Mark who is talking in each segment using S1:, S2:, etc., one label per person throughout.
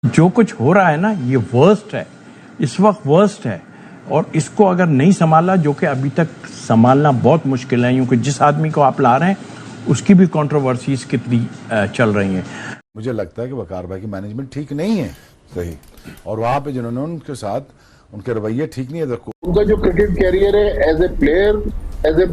S1: जो कुछ हो रहा है ना, ये वर्स्ट है, इस वक्त वर्स्ट है। और इसको अगर नहीं संभाला, जो कि अभी तक संभालना बहुत मुश्किल है, क्योंकि जिस आदमी को आप ला रहे हैं उसकी भी कंट्रोवर्सीज कितनी चल रही हैं।
S2: मुझे लगता है कि वकार भाई की मैनेजमेंट ठीक नहीं है सही, और वहां पे जिन्होंने उनके साथ उनके रवैये ठीक नहीं है।
S3: उनका जो क्रिकेट कैरियर है as a player, as a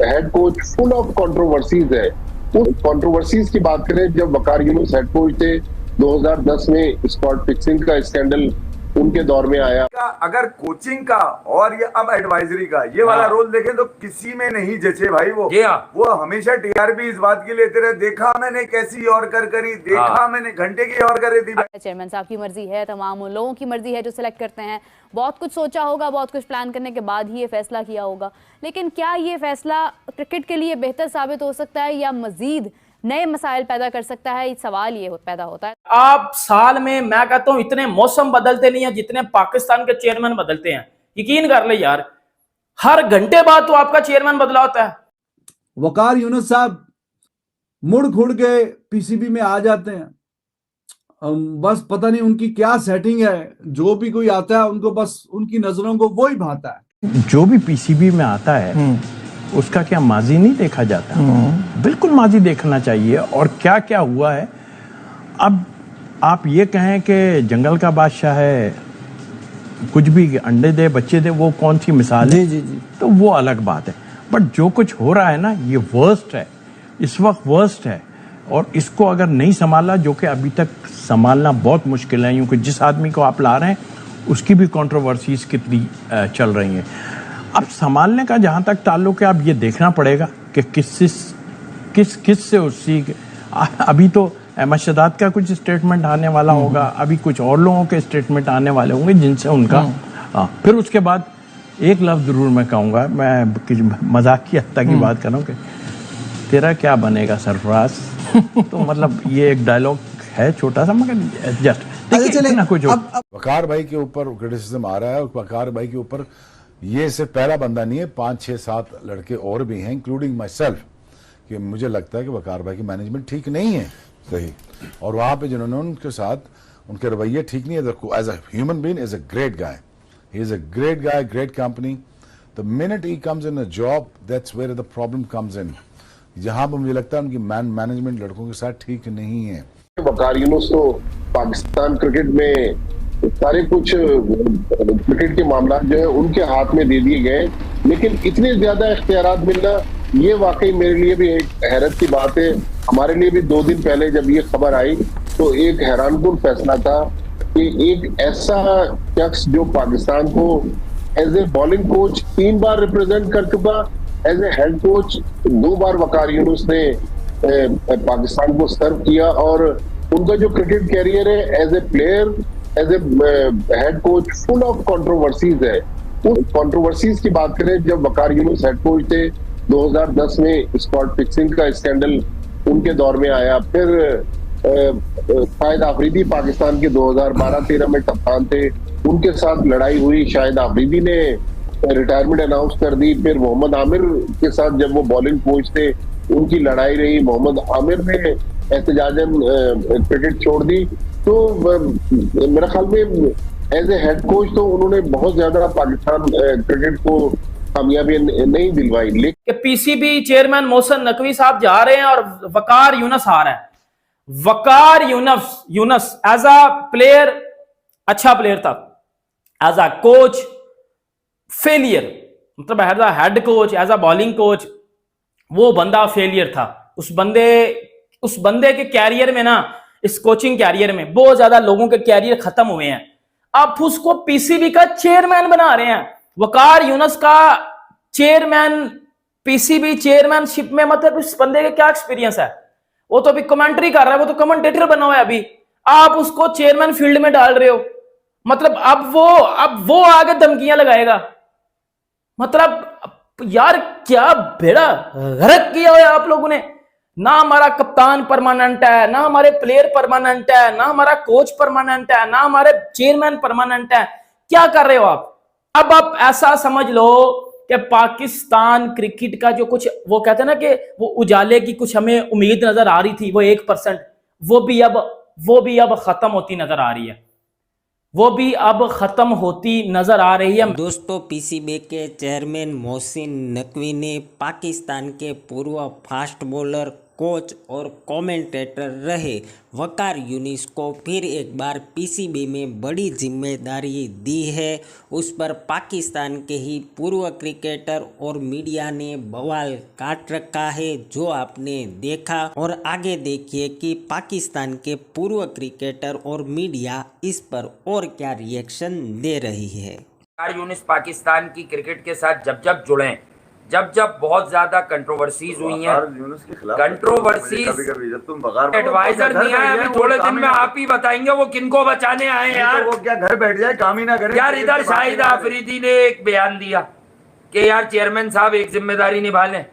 S3: head coach, full of controversies है। उस कंट्रोवर्सीज की बात करें, जब वकार यूनुस हेड कोच थे 2010 में स्पॉट फिक्सिंग का स्कैंडल उनके दौर में आया।
S4: अगर कोचिंग का और ये अब एडवाइजरी का ये वाला रोल देखें तो किसी में नहीं जचे भाई। वो हमेशा टीआरपी इस बात की लेते रहे, देखा मैंने कैसी और करी, देखा मैंने घंटे की और कर रही थी।
S5: चेयरमैन साहब की मर्जी है, तमाम उन लोगों की मर्जी है जो सिलेक्ट करते हैं। बहुत कुछ सोचा होगा, बहुत कुछ प्लान करने के बाद ही ये फैसला किया होगा। लेकिन क्या ये फैसला क्रिकेट के लिए बेहतर साबित हो सकता है या मजीद नए मसाइल पैदा कर सकता है? सवाल ये पैदा होता है।
S6: आप साल में, मैं कहता हूं, इतने मौसम बदलते नहीं है जितने पाकिस्तान के चेयरमैन बदलते हैं। यकीन कर ले यार, हर घंटे बाद तो आपका चेयरमैन बदला होता है।
S7: वकार यूनुस साहब मुड़ खुड़ के पीसीबी में आ जाते हैं। बस पता नहीं उनकी क्या सेटिंग है, जो भी कोई आता है उनको बस उनकी नजरों को वो ही भाता है।
S1: जो भी पीसीबी में आता है उसका क्या माजी नहीं देखा जाता? बिल्कुल माजी देखना चाहिए, और क्या क्या हुआ है। अब आप ये कहें कि जंगल का बादशाह है, कुछ भी अंडे दे बच्चे दे, वो कौन सी मिसाल है? जी। तो वो अलग बात है। बट जो कुछ हो रहा है ना, ये वर्स्ट है, इस वक्त वर्स्ट है। और इसको अगर नहीं संभाला, जो कि अभी तक संभालना बहुत मुश्किल है, क्योंकि जिस आदमी को आप ला रहे हैं उसकी भी कंट्रोवर्सीज कितनी चल रही हैं। अब संभालने का जहां तक ताल्लुक है, अब ये देखना पड़ेगा कि किस से उसकी। अभी तो अहमद शहजाद का कुछ स्टेटमेंट आने वाला होगा, अभी कुछ और लोगों के स्टेटमेंट आने वाले होंगे जिनसे उनका फिर उसके बाद एक लफ्ज जरूर मैं कहूँगा, मैं मजाक की हत्या की बात कर रहा हूँ कि तेरा क्या बनेगा सरफराज। तो मतलब ये एक डायलॉग है छोटा सा, मगर जस्ट ना कुछ।
S2: वकार भाई के ऊपर क्रिटिसिज्म आ रहा है, और वकार भाई के ऊपर ये सिर्फ पहला बंदा नहीं है, 5, 6, 7 लड़के और भी हैं, इंक्लूडिंग माई सेल्फ, कि मुझे लगता है कि वकार भाई की मैनेजमेंट ठीक नहीं है सही, और वहां पे जिन्होंने उनके साथ उनके रवैये ठीक नहीं है। As a human being is a great guy, he is a great guy, great company. The minute he comes in a job, that's where the problem comes in. जहां पर मुझे लगता है उनकी मैनेजमेंट लड़कों के साथ ठीक नहीं है।
S3: वकार यूनुस तो पाकिस्तान क्रिकेट में सारे कुछ क्रिकेट के मामला जो है उनके हाथ में दे दिए गए, लेकिन इतने ज्यादा इख्तियारात मिलना ये वाकई मेरे लिए भी एक हैरत की बात है। हमारे लिए भी 2 दिन पहले जब ये खबर आई तो एक हैरानकुन फैसला था कि एक ऐसा शख्स जो पाकिस्तान को एज ए बॉलिंग कोच 3 बार रिप्रेजेंट कर चुका, एज ए हेड कोच 2 बार वकार यूनुस ने पाकिस्तान को सर्व किया, और उनका जो क्रिकेट कैरियर है as a player, as a head coach, full of controversies है। उस कंट्रोवर्सीज की बात करें, जब वकार यूनुस हेड कोच थे 2010 में स्पॉट फिक्सिंग का स्कैंडल उनके दौर में आया, फिर शाहिद आफरीदी पाकिस्तान के 2012-13 में कप्तान थे, उनके साथ लड़ाई हुई, शाहिद आफरीदी ने रिटायरमेंट अनाउंस कर दी, फिर मोहम्मद आमिर के साथ जब वो बॉलिंग कोच थे उनकी लड़ाई रही, मोहम्मद आमिर ने एहतजाजन क्रिकेट छोड़ दी। तो मेरे ख्याल में एज ए हेड कोच तो उन्होंने बहुत ज्यादा पाकिस्तान क्रिकेट को कामयाबी नहीं दिलवाई। लेकिन
S6: पीसीबी चेयरमैन मोहसिन नकवी साहब जा रहे हैं और वकार यूनुस आ रहा है। Waqar Younis as a player अच्छा प्लेयर था, एज अ कोच फेलियर, मतलब as a head coach, as a bowling coach वो बंदा फेलियर था। उस बंदे के कैरियर में ना, इस कोचिंग कैरियर में बहुत ज्यादा लोगों के कैरियर खत्म हुए हैं। आप उसको पीसीबी का चेयरमैन बना रहे हैं। वकार यूनुस का चेयरमैन, पीसीबी चेयरमैनशिप में, मतलब इस बंदे का क्या एक्सपीरियंस है? वो तो अभी कमेंट्री कर रहा है, वो तो कमेंटेटर बना हुआ है अभी। आप उसको चेयरमैन फील्ड में डाल रहे हो, मतलब अब वो आगे धमकियां लगाएगा। मतलब यार क्या बेड़ा गर्क किया हुआ है आप लोगों ने। ना हमारा कप्तान परमानेंट है, ना हमारे प्लेयर परमानेंट है, ना हमारा कोच परमानेंट है, ना हमारे चेयरमैन परमानेंट है। क्या कर रहे हो आप? अब आप ऐसा समझ लो कि पाकिस्तान क्रिकेट का जो कुछ, वो कहते हैं ना कि वो उजाले की कुछ हमें उम्मीद नजर आ रही थी, वो 1%, वो भी अब वो भी अब खत्म होती नजर आ रही है, वो भी अब खत्म होती नजर आ रही है।
S8: दोस्तों, पीसीबी के चेयरमैन मोहसिन नकवी ने पाकिस्तान के पूर्व फास्ट बॉलर, कोच और कमेंटेटर रहे वकार यूनिस को फिर एक बार पीसीबी में बड़ी जिम्मेदारी दी है। उस पर पाकिस्तान के ही पूर्व क्रिकेटर और मीडिया ने बवाल काट रखा है, जो आपने देखा। और आगे देखिए कि पाकिस्तान के पूर्व क्रिकेटर और मीडिया इस पर और क्या रिएक्शन दे रही है।
S9: वकार यूनिस पाकिस्तान की क्रिकेट के साथ जब जुड़े, जब बहुत ज्यादा कंट्रोवर्सीज हुई हैं, कंट्रोवर्सीज, एडवाइजर नहीं आए अभी थोड़े दिन में, आप ही बताएंगे वो किनको बचाने आए यार।
S4: वो क्या घर बैठ जाए, काम ही ना करे
S9: यार। इधर शाहिद आफरीदी ने एक बयान दिया कि यार चेयरमैन साहब एक जिम्मेदारी निभा लें,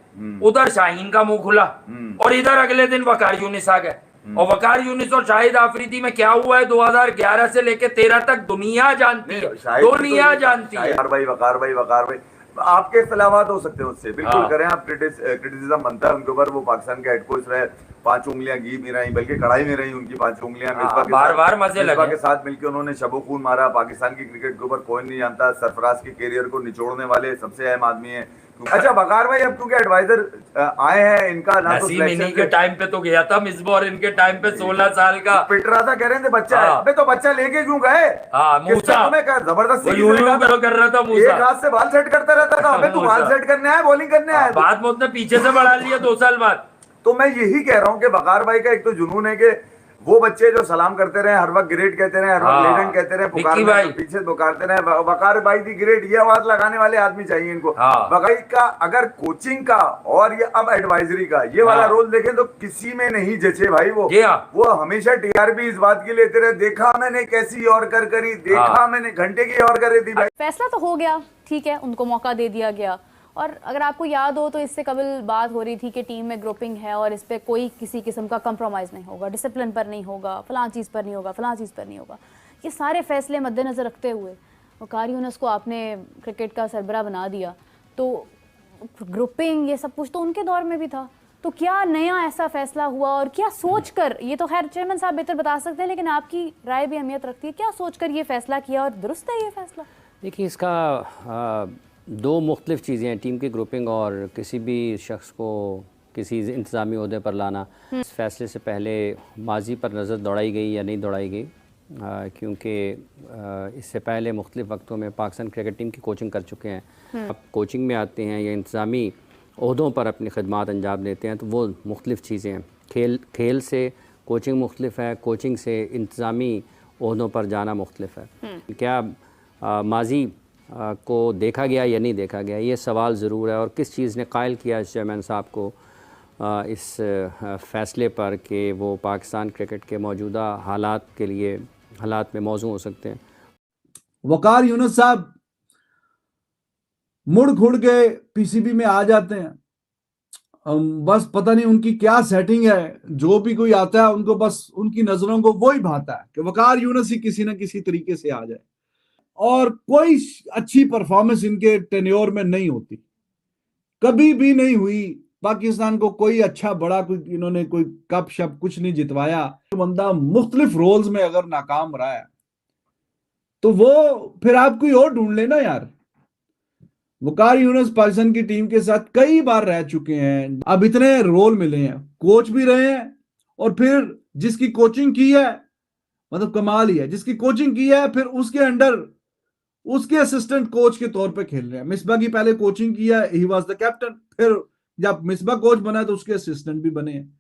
S9: उधर शाहीन का मुंह खुला और इधर अगले दिन वकार यूनिस आ गए। और वकार यूनिस और शाहिद आफरीदी में क्या हुआ है 2011 से लेके 13 तक दुनिया जानती है, दुनिया जानती है।
S4: वकार भाई आपके इख्तिलाफात हो सकते हैं उससे, बिल्कुल करें आप, क्रिटिसिज्म बनता है उनके ऊपर। वो पाकिस्तान के हेड कोच रहे, 5 उंगलियां घी में रही, बल्कि कढ़ाई में रही उनकी 5 उंगलियां।
S9: बार मजे लगे
S4: के साथ मिलकर उन्होंने शबो खून मारा। पाकिस्तान की क्रिकेट के ऊपर कोई नहीं जानता, सरफराज के कैरियर को निचोड़ने वाले सबसे अहम आदमी है। अच्छा वकार भाई, अब क्योंकि एडवाइजर आए हैं, इनका ना तो
S9: इन्हीं के टाइम पे तो गया था मिसबा, और इनके टाइम पे 16 साल का
S4: पिट रहा था, कह रहे थे बच्चा है। अबे तो बच्चा लेके क्यों गए? जबरदस्ती
S9: कर रहा था,
S4: एक हाथ से बाल सेट करता रहता था। अबे तू बाल सेट करने आया, बॉलिंग करने आया?
S9: बाद में उसने पीछे से बढ़ा लिया 2 साल बाद।
S4: तो मैं यही कह रहा हूँ कि वकार भाई का एक तो जुनून है कि वो बच्चे जो सलाम करते रहे, हर वक्त ग्रेट कहते रहे, हर वक्त लेजेंड कहते रहे, पीछे पुकारते रहे, वकार भाई दी ग्रेट, ये आवाज लगाने वाले आदमी चाहिए इनको। वकार का अगर कोचिंग का और ये अब एडवाइजरी का ये वाला रोल देखें तो किसी में नहीं जचे भाई। वो हमेशा टीआरपी इस बात की लेते रहे, देखा मैंने कैसी और करी, देखा मैंने घंटे की और कर रही थी भाई।
S5: फैसला तो हो गया, ठीक है, उनको मौका दे दिया गया। और अगर आपको याद हो तो इससे कबल बात हो रही थी कि टीम में ग्रुपिंग है और इस पर कोई किसी किस्म का कंप्रोमाइज़ नहीं होगा, डिसिप्लिन पर नहीं होगा, फलां चीज़ पर नहीं होगा, फलां चीज़ पर नहीं होगा। ये सारे फैसले मद्देनज़र रखते हुए वकार यूनिस को आपने क्रिकेट का सरबराह बना दिया, तो ग्रुपिंग ये सब कुछ तो उनके दौर में भी था। तो क्या नया ऐसा फैसला हुआ और क्या सोच कर, ये तो खैर चेयरमैन साहब बेहतर बता सकते हैं, लेकिन आपकी राय भी अहमियत रखती है, क्या सोच कर ये फैसला किया और दुरुस्त है ये फैसला?
S10: देखिए, इसका 2 मुख्तलिफ चीज़ें हैं, टीम की ग्रुपिंग और किसी भी शख्स को किसी इंतज़ामी ओहदे पर लाना। इस फैसले से पहले माजी पर नज़र दौड़ाई गई या नहीं दौड़ाई गई, क्योंकि इससे पहले मुख्तलिफ वक्तों में पाकिस्तान क्रिकेट टीम की कोचिंग कर चुके हैं। अब कोचिंग में आते हैं या इंतज़ामी ओहदों पर अपनी खिदमात अंजाम देते हैं, तो वो मुख्तलिफ चीज़ें हैं। खेल से कोचिंग मुख्तलिफ है, कोचिंग से इंतज़ामी ओहदों पर जाना मुख्तलिफ है। क्या माजी को देखा गया या नहीं देखा गया, ये सवाल ज़रूर है। और किस चीज़ ने कायल किया चेयरमैन साहब को इस फ़ैसले पर कि वो पाकिस्तान क्रिकेट के मौजूदा हालात में मौजू हो सकते हैं।
S7: वकार यूनिस साहब मुड़ घुड़ के पीसीबी में आ जाते हैं, बस पता नहीं उनकी क्या सेटिंग है, जो भी कोई आता है उनको बस उनकी नजरों को वो ही भाता है कि वकार यूनिस ही किसी ना किसी तरीके से आ जाए, और कोई अच्छी परफॉर्मेंस इनके टेन्योर में नहीं होती, कभी भी नहीं हुई। पाकिस्तान को कोई अच्छा बड़ा इन्होंने कोई कप शप कुछ नहीं जितवाया। बंदा मुख्तलिफ रोल्स में अगर नाकाम रहा है तो वो फिर आप कोई और ढूंढ लेना यार। वकार यूनिस पाकिस्तान की टीम के साथ कई बार रह चुके हैं, अब इतने रोल मिले हैं, कोच भी रहे हैं, और फिर जिसकी कोचिंग की है, मतलब कमाल ही है, जिसकी कोचिंग की है फिर उसके अंडर उसके असिस्टेंट कोच के तौर पे खेल रहे हैं। मिसबा की पहले कोचिंग किया, ही वाज द कैप्टन, फिर जब मिसबा कोच बना तो उसके असिस्टेंट भी बने हैं।